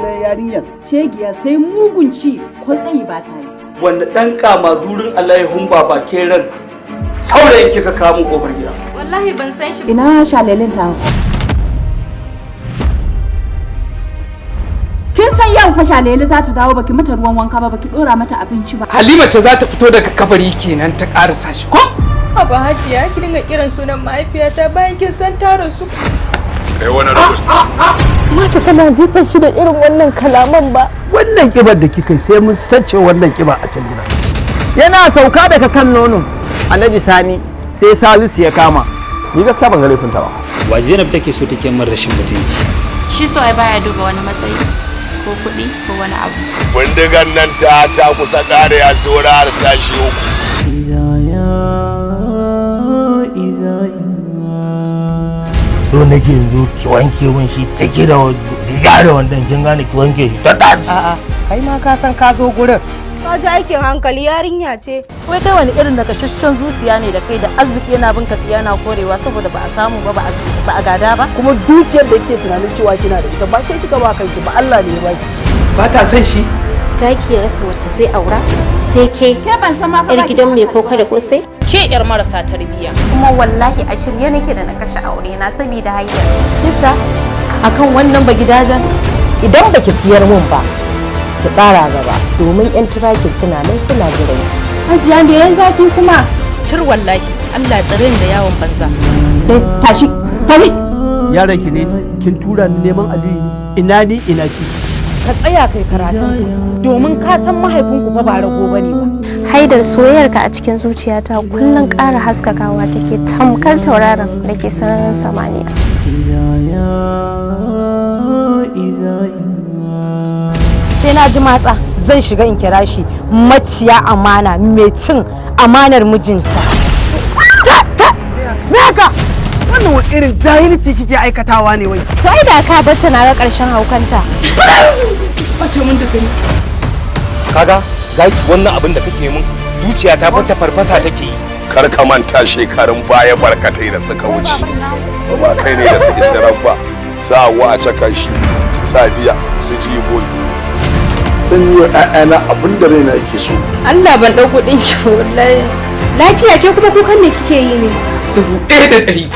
sunan yarinyar? Shegiya sai mugunci ko tsayi ba ta yi. Wanda ɗan kama durin Allahun baba ke ran saurayin kika kamun ƙofar gida. Wallahi ban san shi. Ina shalelin ta. Kin san yau fa shalele za ta dawo baki mata ruwan wanka ba baki dora mata abinci ba. Halima ce za ta fito daga kabari kenan ta karasa shi ko? Aba Hajiya ki dinga kiran sunan mahaifiyata bayan kin san ta rasu. Kai wani rubul. Mata kana jifan shi da irin wannan kalaman ba. Wannan kibar da kika sai mun sace wannan kiba a can gida. Yana sauka daga kan nono. Alhaji Sani sai Salisu ya kama. Ni gaskiya ban ga laifinta ba. Wa Zainab take so take min rashin mutunci. Shi so ai baya duba wani matsayi ko kuɗi ko wani abu. Bindigan nan ta kusa ƙare a tsora har sashi uku. So nake yanzu ki wanke min shi take da riga da wannan kin gane ki wanke shi ta tas. A'a, kai ma ka san ka zo gurin. Ka ji aikin hankali yarinya ce. Wai kai wani irin daga shashshan zuciya ne da kai da arziki yana bin kafiya na korewa saboda ba a samu ba a gada ba. Kuma dukiyar da kike tunanin cewa kina da ita ba sai kika ba kanki ba Allah ne ya baki. Ba ta son shi. Zaki ya rasa wacce zai aura sai ke. Ke ban san ma Yar gidan mai koka da kosai. Ke yar marasa tarbiyya. Kuma wallahi a shirye nake da na kashe aure na saboda haidar. Kisa akan wannan ba gidajen Idan baki siyar mun ba, ki ƙara gaba domin 'yan tirakin suna nan suna jiran. Hajiya me yan zafi kuma? tur wallahi Allah tsare ni da yawon banza. Tashi, tafi. Yaran ki ne kin tura ni neman Aliyu ina ni ina ki. Ka tsaya kai karatun domin ka san mahaifinku fa ba rago bane ba. Haidar soyayyarka a cikin zuciyata kullum ƙara haskakawa take tamkar tauraron da ke sararin samaniya. Sai na ji matsa zan shiga in kira shi maciya amana mai cin amanar mijinta. Naka! Wannan wani irin jahilci kike aikatawa ne wai. To ai da ka bar ta na ga ƙarshen haukanta. Bace mun da kai. Kaga zaki wannan abin da kake min zuciya ta fata farfasa take yi. Kar ka manta shekarun baya barkatai da suka wuce. Ba kai ne da su isa ba. Sa wace kashi su sadiya su jiboyi. Zan yi wa ‘ya'yana abin da raina yake so. Allah ban ɗau kuɗin ki wallahi. Lafiya ce kuma kukan me kike yi ne? 1,100.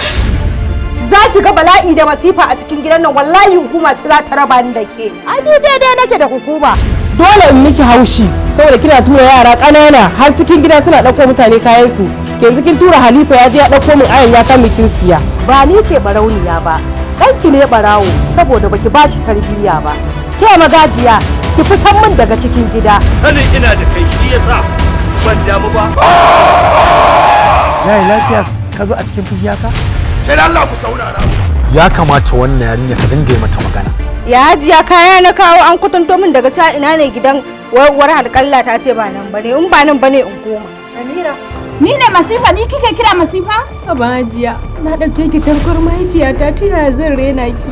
Za ki ga bala'i da masifa a cikin gidan nan wallahi hukuma ce za ta raba ni da ke. Ai ni daidai nake da hukuma. Dole in miki haushi saboda kina tura yara ƙanana har cikin gida suna ɗauko mutane kayan su. Yanzu kin tura Halifa ya je ya ɗauko min ayan ya kan kin siya. Ba ni ce barauniya ba. Ɗanki ne barawo saboda baki bashi tarbiyya ba. Ke magajiya ki fitan min daga cikin gida. Sanin ina da kai shi yasa ban damu ba. Yayi lafiya ka zo a cikin fushi ka? Sai Allah ku saurara. Ya kamata wannan yarinya ka dinga mata magana. Ya hajiya kaya na kawo an kutanto min daga ca ina ne gidan war halƙalla ta ce ba nan bane in ba nan bane in koma. Samira Ni ne masifa ni kike kira masifa? Aba Hajiya na ɗauke ki tarkar mahaifiyata ta yaya zan rena ki.